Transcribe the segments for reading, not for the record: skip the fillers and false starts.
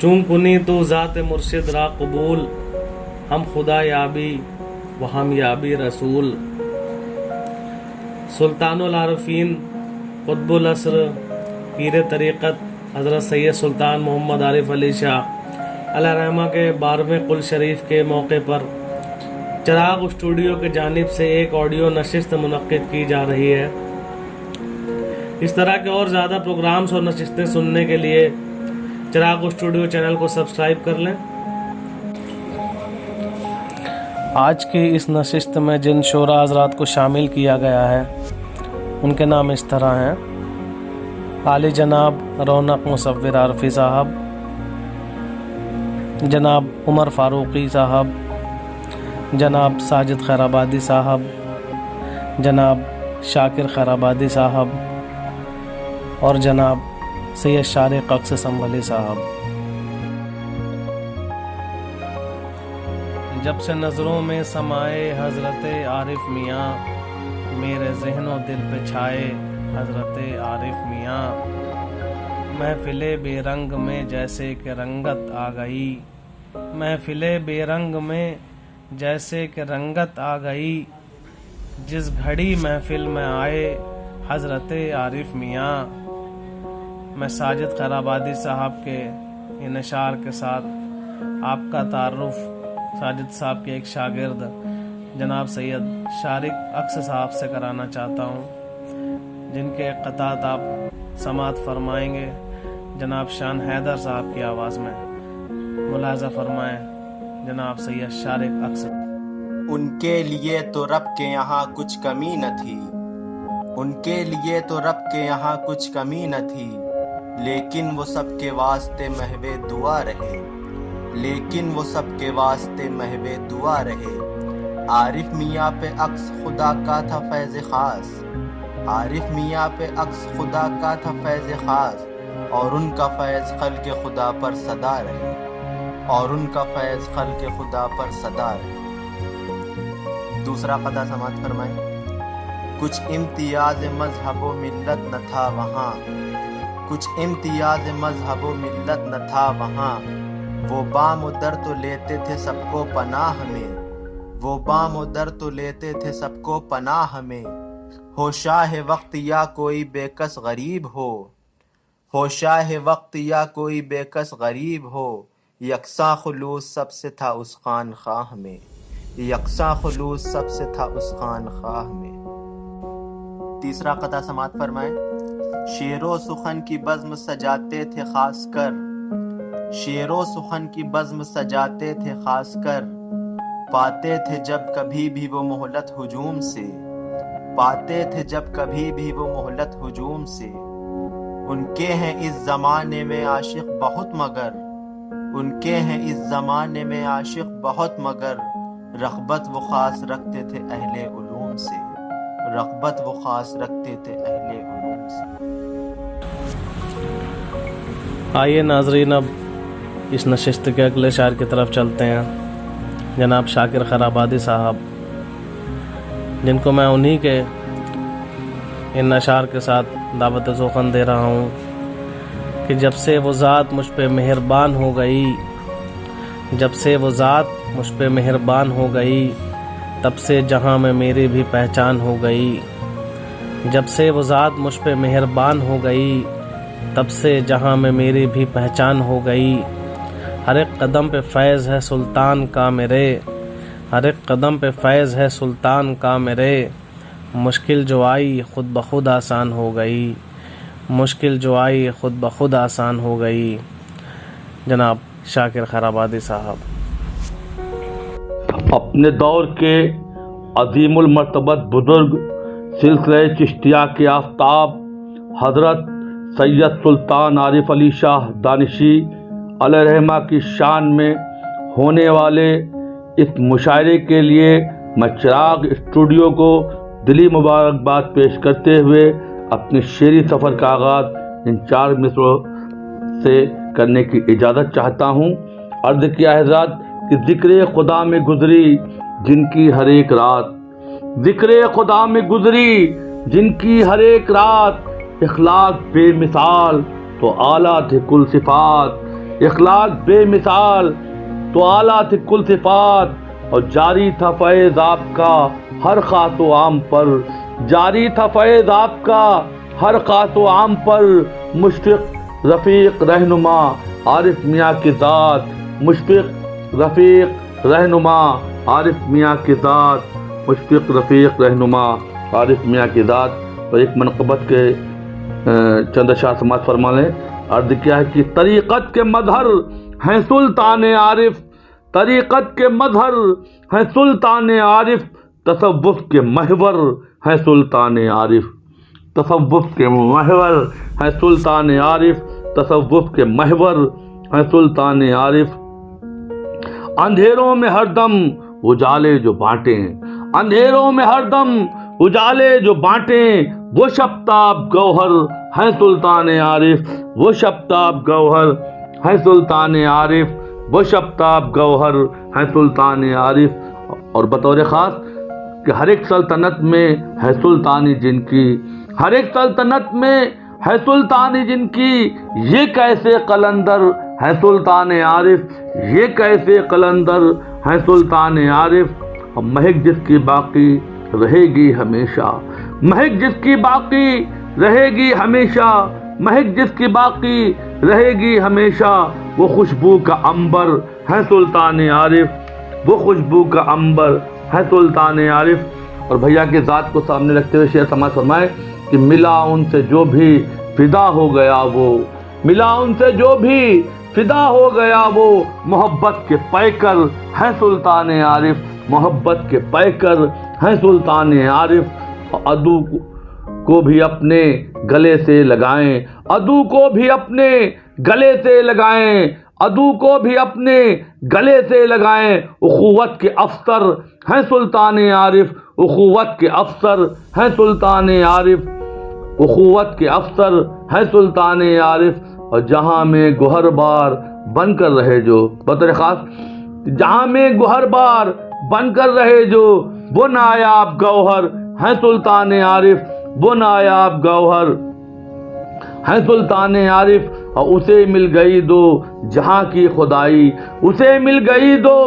چون کنی تو ذات مرشد را قبول، ہم خدا یابی و ہم یابی رسول. سلطان العارفین قطب العصر پیر طریقت حضرت سید سلطان محمد عارف علی شاہ علیہ رحمہ کے 12ویں قل شریف کے موقع پر چراغ اسٹوڈیو کی جانب سے ایک آڈیو نشست منعقد کی جا رہی ہے. اس طرح کے اور زیادہ پروگرامز اور نشستیں سننے کے لیے چراغ اسٹوڈیو چینل کو سبسکرائب کر لیں. آج کی اس نشست میں جن شعراء حضرات کو شامل کیا گیا ہے ان کے نام اس طرح ہیں: عالی جناب رونق مصور عارفی صاحب، جناب عمر فاروقی صاحب، جناب ساجد خیرآبادی صاحب، جناب شاکر خیرآبادی صاحب اور جناب سید شارق اقص سنبھلی صاحب. جب سے نظروں میں سمائے حضرت عارف میاں، میرے ذہن و دل پہ چھائے حضرت عارف میاں. محفل بے رنگ میں جیسے کہ رنگت آ گئی، محفل بے رنگ میں جیسے کہ رنگت آ گئی. جس گھڑی محفل میں آئے حضرت عارف میاں. میں ساجد خیرآبادی صاحب کے ان اشعار کے ساتھ آپ کا تعارف ساجد صاحب کے ایک شاگرد جناب سید شارق اقص صاحب سے کرانا چاہتا ہوں، جن کے قطعات آپ سماعت فرمائیں گے جناب شان حیدر صاحب کی آواز میں. ملاحظہ فرمائیں جناب سید شارق اقص. ان کے لیے تو رب کے یہاں کچھ کمی نہ تھی، ان کے لیے تو رب کے یہاں کچھ کمی نہ تھی، لیکن وہ سب کے واسطے محو دعا رہے، لیکن وہ سب کے واسطے محو دعا رہے. عارف میاں پہ عکس خدا کا تھا فیض خاص، عارف میاں پہ عکس خدا کا تھا فیض خاص، اور ان کا فیض خلق خدا پر صدا رہے، اور ان کا فیض خلق خدا پر صدا رہے. دوسرا قطعہ سماعت فرمائیں. کچھ امتیاز مذہب و ملت نہ تھا وہاں، کچھ امتیاز مذہب و ملت نہ تھا وہاں، وہ بام و در تو لیتے تھے سب کو پناہ میں، وہ بام و در تو لیتے تھے سب کو پناہ میں. ہو شاہ وقت یا کوئی بے کس غریب ہو، ہو شاہ وقت یا کوئی بے کس غریب ہو، یکساں خلوص سب سے تھا اس خان خواہ میں، یکساں خلوص سب سے تھا اس خان خواہ میں. تیسرا قطعہ سماعت فرمائیں. شعر و سخن کی بزم سجاتے تھے خاص کر، شعر و سخن کی بزم سجاتے تھے خاص کر، پاتے تھے جب کبھی بھی وہ مہلت ہجوم سے، پاتے تھے جب کبھی بھی وہ مہلت ہجوم سے. ان کے ہیں اس زمانے میں عاشق بہت مگر، ان کے ہیں اس زمانے میں عاشق بہت مگر، رغبت وہ خاص رکھتے تھے اہل علوم سے، رغبت وہ خاص رکھتے تھے اہل علوم سے. آئیے ناظرین اب اس نشست کے اگلے شاعر کی طرف چلتے ہیں، جناب شاکر خیرآبادی صاحب، جن کو میں انہی کے ان اشعار کے ساتھ دعوت سخن دے رہا ہوں کہ جب سے وہ ذات مجھ پہ مہربان ہو گئی، جب سے وہ ذات مجھ پہ مہربان ہو گئی، تب سے جہاں میں میری بھی پہچان ہو گئی. جب سے وہ ذات مجھ پہ مہربان ہو گئی، تب سے جہاں میں میری بھی پہچان ہو گئی. ہر ایک قدم پہ فیض ہے سلطان کا میرے، ہر ایک قدم پہ فیض ہے سلطان کا میرے. مشکل جو آئی خود بخود آسان ہو گئی، مشکل جو آئی خود بخود آسان ہو گئی. جناب شاکر خیرآبادی صاحب. اپنے دور کے عظیم المرتبت بزرگ سلسلہ چشتیہ کے آفتاب حضرت سید سلطان عارف علی شاہ دانشی علیہ رحمہ کی شان میں ہونے والے اس مشاعرے کے لیے میں چراغ اسٹوڈیو کو دلی مبارکباد پیش کرتے ہوئے اپنے شعری سفر کا آغاز ان 4 مصروں سے کرنے کی اجازت چاہتا ہوں. عرض کیا حضرات کہ ذکر خدا میں گزری جن کی ہر ایک رات، ذکر خدا میں گزری جن کی ہر ایک رات، اخلاق بے مثال تو اعلیٰ تھے کل صفات، اخلاق بے مثال تو اعلیٰ تھی کل صفات، اور جاری تھا فیض آپ کا ہر خاص و عام پر، جاری تھا فیض آپ کا ہر خاص و عام پر، مشفق رفیق رہنما عارف میاں کی ذات، مشفق رفیق رہنما عارف میاں کی ذات، مشفق رفیق رہنما عارف میاں کی ذات۔ اور ایک منقبت کے چند اشعار سماعت فرما لیں۔ عرض کیا ہے کہ طریقت کے مظہر ہیں سلطان عارف، طریقت کے مظہر ہیں سلطان عارف، تصوف کے محور ہیں سلطان عارف، تصوف کے محور ہیں سلطان عارف، تصوف کے محور ہیں سلطان عارف۔ اندھیروں میں ہر دم اجالے جو بانٹیں، اندھیروں میں ہر دم اجالے جو بانٹیں، وہ شبتاب گوہر ہیں سلطان عارف، وہ شبتاب گوہر ہیں سلطان عارف، وہ شبتاب گوہر ہیں سلطان عارف۔ اور بطور خاص کہ ہر ایک سلطنت میں ہے سلطانی جن کی، ہر ایک سلطنت میں ہے سلطانی جن کی، یہ کیسے قلندر ہے سلطان عارف، یہ کیسے قلندر ہے سلطان عارف۔ اور مہک جس کی باقی رہے گی ہمیشہ، مہک جس کی باقی رہے گی ہمیشہ، مہک جس کی باقی رہے گی ہمیشہ، وہ خوشبو کا عنبر ہے سلطان عارف، وہ خوشبو کا عنبر ہے سلطان عارف۔ اور بھیا کی ذات کو سامنے رکھتے ہوئے شعر سماعت فرمائے کہ ملا ان سے جو بھی فدا ہو گیا وہ، ملا ان سے جو بھی فدا ہو گیا وہ، محبت کے پیکر ہے سلطان عارف، محبت کے پیکر ہیں سلطان عارف۔ عدو کو بھی اپنے گلے سے لگائیں، عدو کو بھی اپنے گلے سے لگائیں، عدو کو بھی اپنے گلے سے لگائیں، اخوت کے افسر ہیں سلطان عارف، اخوت کے افسر ہیں سلطان عارف، اخوت کے افسر ہیں سلطان عارف۔ اور جہاں میں گوہر بار بن کر رہے جو، بطور خاص جہاں میں گوہر بار بن کر رہے جو، وہ نایاب گوہر ہیں سلطان عارف، وہ نایاب گوہر ہیں سلطان عارف۔ اور اسے مل گئی دو جہاں کی خدائی، اسے مل گئی دو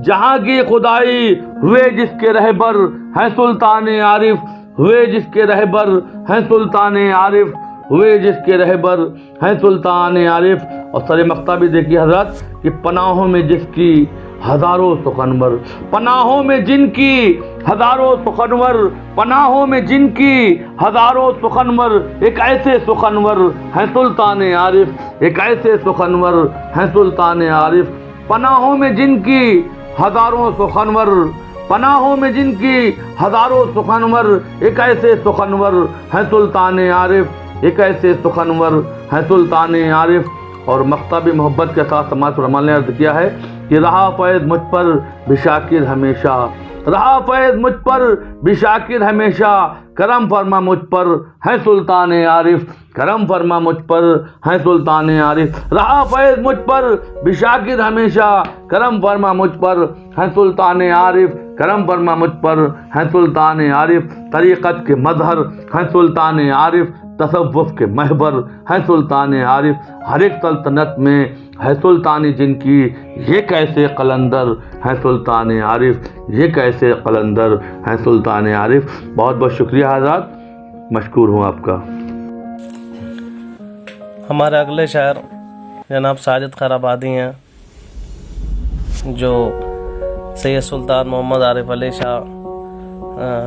جہاں کی خدائی، ہوئے جس کے رہبر ہیں سلطان عارف، ہوئے جس کے رہبر ہیں سلطان عارف، ہوئے جس کے رہبر ہیں سلطان عارف۔ اور سر مقطع بھی دیکھیے حضرات کہ پناہوں میں جس کی ہزاروں سخنور، پناہوں میں جن کی ہزاروں سخنور، پناہوں میں جن کی ہزاروں سخنور، ایک ایسے سخنور ہیں سلطان عارف، ایک ایسے سخنور ہیں سلطان عارف۔ پناہوں میں جن کی ہزاروں سخنور، پناہوں میں جن کی ہزاروں سخنور، ایک ایسے سخنور ہیں سلطان عارف، ایک ایسے سخنور ہیں سلطان عارف۔ اور مکتب محبت کے ساتھ سماعت فرمان نے عرض کیا ہے کہ رہا فیض مجھ پر بھی شاکر ہمیشہ، رہا فیض مجھ پر بھی شاکر ہمیشہ، کرم فرما مجھ پر ہے سلطان عارف، کرم فرما مجھ پر ہے سلطان عارف۔ رہا فیض مجھ پر بھی شاکر ہمیشہ، کرم فرما مجھ پر ہے سلطان عارف، کرم فرما مجھ پر ہے سلطان عارف۔ طریقت کے مظہر ہے سلطان عارف، تصوف کے محور ہے سلطان عارف، ہر ایک سلطنت میں ہے سلطانی جن کی، یہ کیسے قلندر ہے سلطان عارف، یہ کیسے قلندر ہے سلطان عارف۔ بہت بہت شکریہ حضرات، مشکور ہوں آپ کا۔ ہمارے اگلے شاعر جناب ساجد خیرآبادی ہیں، جو سید سلطان محمد عارف علی شاہ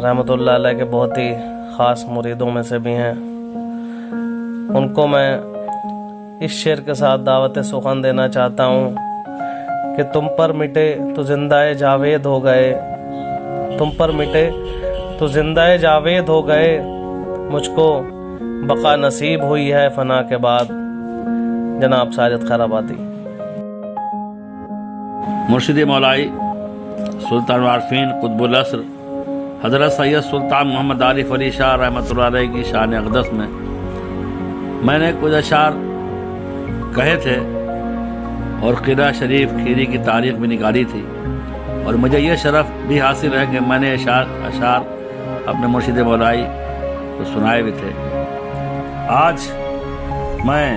رحمۃ اللہ علیہ کے بہت ہی خاص مریدوں میں سے بھی ہیں۔ ان کو میں اس شعر کے ساتھ دعوت سخن دینا چاہتا ہوں کہ تم پر مٹے تو زندہ جاوید ہو گئے، تم پر مٹے تو زندہ جاوید ہو گئے، مجھ کو بقا نصیب ہوئی ہے فنا کے بعد۔ جناب ساجد خیرآبادی۔ مرشد مولائی سلطان العارفین قطب العصر حضرت سید سلطان محمد عارف علی شاہ رحمۃ اللہ علیہ کی شان اقدس میں نے کچھ اشعار کہے تھے اور قرہ شریف کھیری کی تاریخ بھی نکالی تھی، اور مجھے یہ شرف بھی حاصل ہے کہ میں نے اشعار اپنے مرشد مولائی کو سنائے بھی تھے۔ آج میں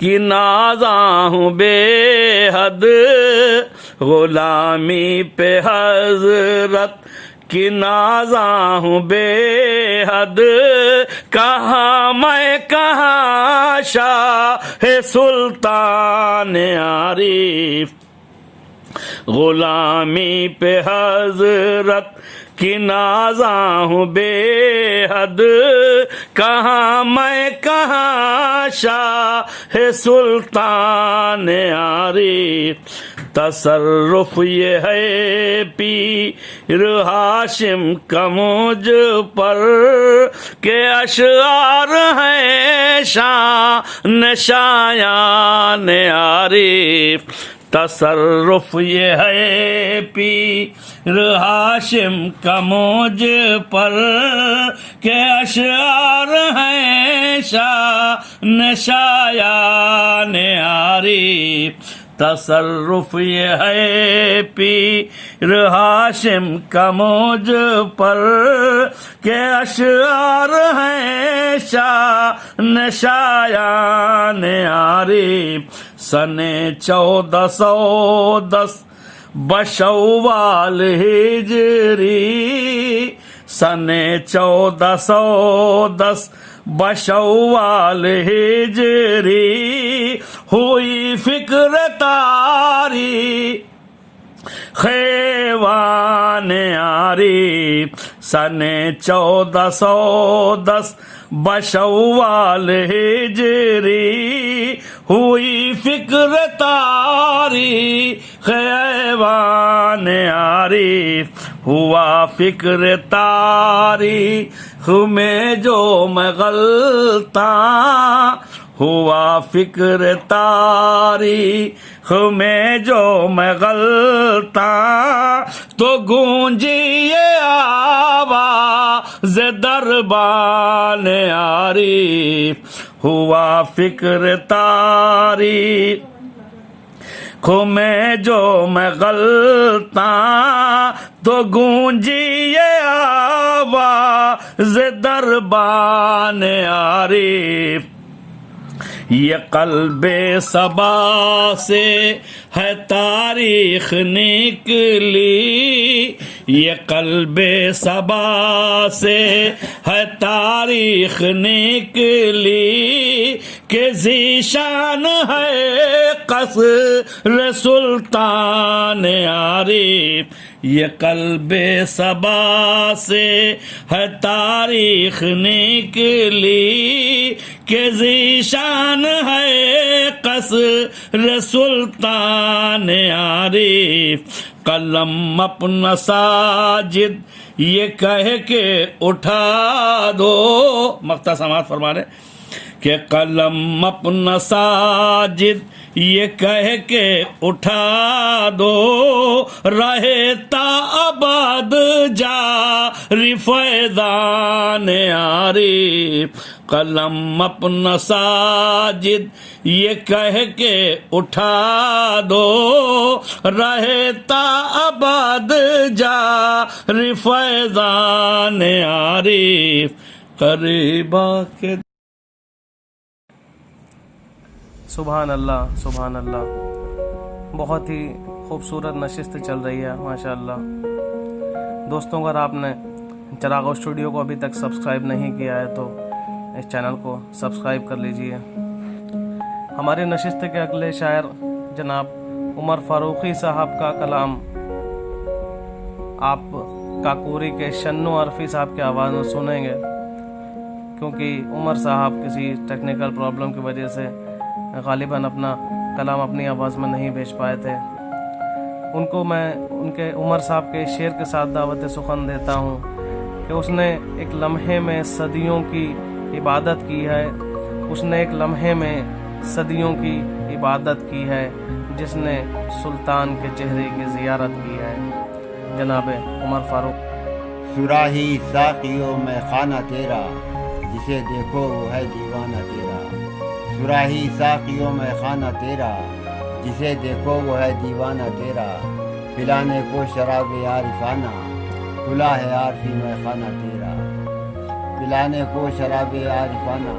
کی نازاں ہوں بے حد غلامی پہ حضرت کی نازاں ہوں بے حد کہاں میں کہاں شاہ سلطان عارف غلامی پہ حضرت کی نازاں ہوں بے حد کہاں میں کہاں شاہ سلطان عارف تصرف یہ ہے پیر ہاشم کا مجھ پر کہ اشعار ہیں شان شایان عارف تصرف یہ ہے پیر ہاشم کا مجھ پر کہ اشعار ہیں شان شایان عارف تصرف یہ ہے پیر ہاشم کا مجھ پر کہ اشعار ہیں شان شایان عارف سن 1410 بشوال ہجری سن 1410 بشوال ہجری ہوئی فکر تاری خیوان عارف سن 1410 بشوال ہجری ہوئی فکر تاری خیوان عارف ہوا فکر تاریخ میں جو میں غلطاں ہوا فکر تاریخ میں جو میں غلطاں تو گونجی یہ آواز دربان عارف ہوا فکر تاریخ میں جو میں غلطاں تو گونجی یہ آواز دربان عارف یہ قلب صبا سے ہے تاریخ نکلی یہ قلب صبا سے ہے تاریخ نکلی کہ ذیشان ہے قصر سلطان عارف یہ قلب صبا سے ہے تاریخ نکلی کہ ذیشان ہے قصر سلطان عارف قلم اپنا ساجد یہ کہہ کے اٹھا دو مقطع سماعت فرما رہے کہ قلم اپنا ساجد یہ کہہ کے اٹھا دو رہے تا ابد جاری فیضان عارف قلم اپنا ساجد یہ کہہ کے اٹھا دو رہے تا ابد جاری فیضان عارف قریبا کے سبحان اللہ بہت ہی خوبصورت نشست چل رہی ہے ماشاء اللہ۔ دوستوں اگر آپ نے چراغ اسٹوڈیو کو ابھی تک سبسکرائب نہیں کیا ہے تو اس چینل کو سبسکرائب کر لیجئے۔ ہماری نشست کے اگلے شاعر جناب عمر فاروقی صاحب کا کلام آپ کاکوری کے شنو عرفی صاحب کی آواز میں سنیں گے، کیونکہ عمر صاحب کسی ٹیکنیکل پرابلم کی وجہ سے غالباً اپنا کلام اپنی آواز میں نہیں بھیج پائے تھے۔ ان کو میں ان کے عمر صاحب کے شعر کے ساتھ دعوت سخن دیتا ہوں کہ اس نے ایک لمحے میں صدیوں کی عبادت کی ہے، اس نے ایک لمحے میں صدیوں کی عبادت کی ہے، جس نے سلطان کے چہرے کی زیارت کی ہے۔ جناب عمر فاروق۔ صراحی ساقیوں میں خانہ تیرا، جسے دیکھو وہ ہے دیوانہ تیرا۔ صراحی ساقیوں میں خانہ تیرا، جسے دیکھو وہ ہے دیوانہ تیرا۔ پلانے کو شراب عارفانہ، کھلا ہے عارفی میں خانہ تیرا۔ پلانے کو شراب عارفانہ،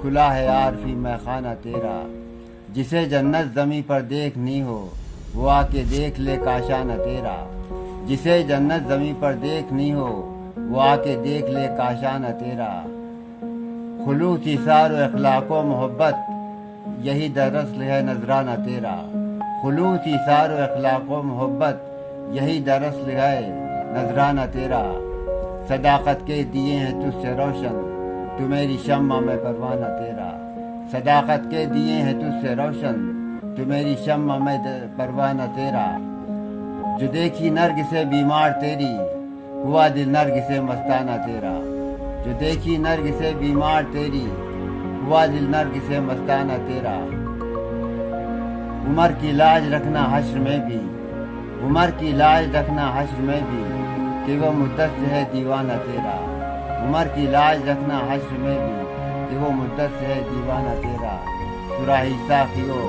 کھلا ہے عارفی میں خانہ تیرا۔ جسے جنت زمیں پر دیکھنی ہو وہ آ کے دیکھ لے کاشا نہ تیرا، جسے جنت زمیں پر دیکھنی ہو وہ آ کے دیکھ لے کاشا نہ تیرا۔ خلوص ایثار و اخلاق و محبت یہی دراصل ہے نذرانہ تیرا، خلوص ایثار و اخلاق و محبت یہی دراصل ہے نذرانہ تیرا۔ صداقت کے دیے ہیں تجھ سے روشن تو میری شمع میں پروانہ تیرا، صداقت کے دیے ہیں تجھ سے روشن تو میری شمع میں پروانہ تیرا۔ جو دیکھی نرگ سے بیمار تیری ہوا دل نرگ سے مستانہ تیرا، جو دیکھی نرگ سے بیمار تیری ہوا دل نرگ سے مستانہ تیرا۔ عمر کی لاج رکھنا حشر میں بھی، عمر کی لاج رکھنا حشر میں بھی کہ وہ مدت سے ہے دیوانہ تیرا، عمر کی لاج رکھنا حشر میں بھی کہ وہ مدت سے ہے دیوانہ تیرا۔ صراحی ساقیو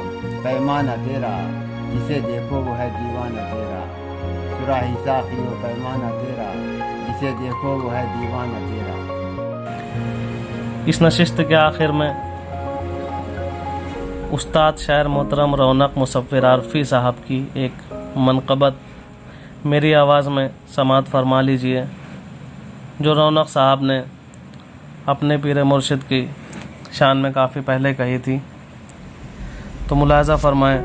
پیمانہ تیرا جسے دیکھو وہ ہے دیوانہ تیرا، صراحی ساقیو پیمانہ تیرا جسے دیکھو وہ ہے دیوانہ تیرا۔ اس نشست کے آخر میں استاد شاعر محترم رونق مصور عارفی صاحب کی ایک منقبت میری آواز میں سماعت فرما لیجئے، جو رونق صاحب نے اپنے پیر مرشد کی شان میں کافی پہلے کہی تھی۔ تو ملاحظہ فرمائیں،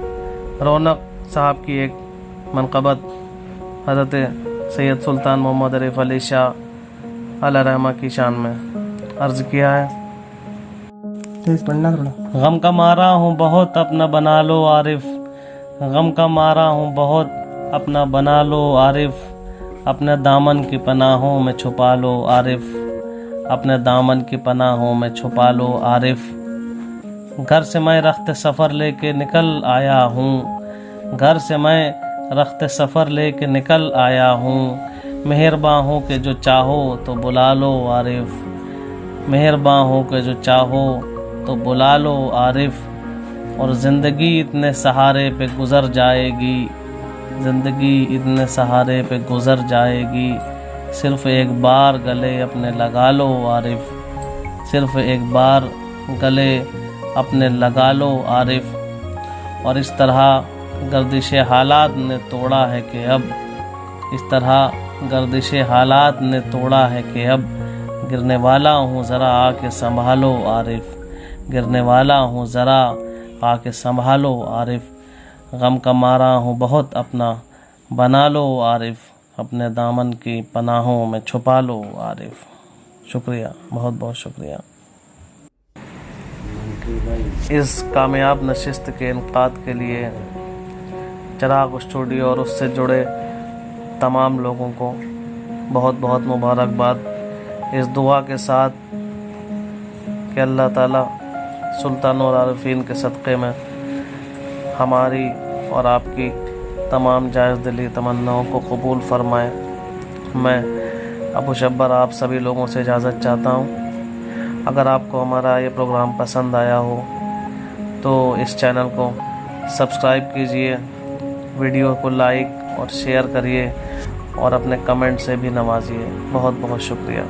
رونق صاحب کی ایک منقبت حضرت سید سلطان محمد عارف علی شاہ علیہ رحمہ کی شان میں عرض کیا ہے۔ غم کا مارا ہوں بہت اپنا بنا لو عارف، غم کا مارا ہوں بہت اپنا بنا لو عارف، اپنے دامن کی پناہوں میں چھپا لو عارف، اپنے دامن کی پناہوں میں چھپا لو عارف۔ گھر سے میں رخت سفر لے کے نکل آیا ہوں، گھر سے میں رخت سفر لے کے نکل آیا ہوں، مہرباں ہو کہ جو چاہو تو بلا لو عارف، مہرباں ہو کہ جو چاہو تو بلا لو عارف۔ اور زندگی اتنے سہارے پہ گزر جائے گی، زندگی اتنے سہارے پہ گزر جائے گی، صرف ایک بار گلے اپنے لگا لو عارف، صرف ایک بار گلے اپنے لگا لو عارف۔ اور اس طرح گردش حالات نے توڑا ہے کہ اب، اس طرح گردش حالات نے توڑا ہے کہ اب گرنے والا ہوں ذرا آ کے سنبھالو عارف، گرنے والا ہوں ذرا آ کے سنبھالو عارف۔ غم کا مارا ہوں بہت اپنا بنا لو عارف، اپنے دامن کی پناہوں میں چھپا لو عارف۔ شکریہ، بہت بہت شکریہ۔ اس کامیاب نشست کے انعقاد کے لیے چراغ اسٹوڈیو اور اس سے جڑے تمام لوگوں کو بہت بہت مبارکباد، اس دعا کے ساتھ کہ اللہ تعالیٰ سلطان العارفین کے صدقے میں ہماری اور آپ کی تمام جائز دلی تمناؤں کو قبول فرمائے۔ میں ابو شبر آپ سبھی لوگوں سے اجازت چاہتا ہوں۔ اگر آپ کو ہمارا یہ پروگرام پسند آیا ہو تو اس چینل کو سبسکرائب کیجئے، ویڈیو کو لائک اور شیئر کریے اور اپنے کمنٹ سے بھی نوازیے۔ بہت بہت شکریہ۔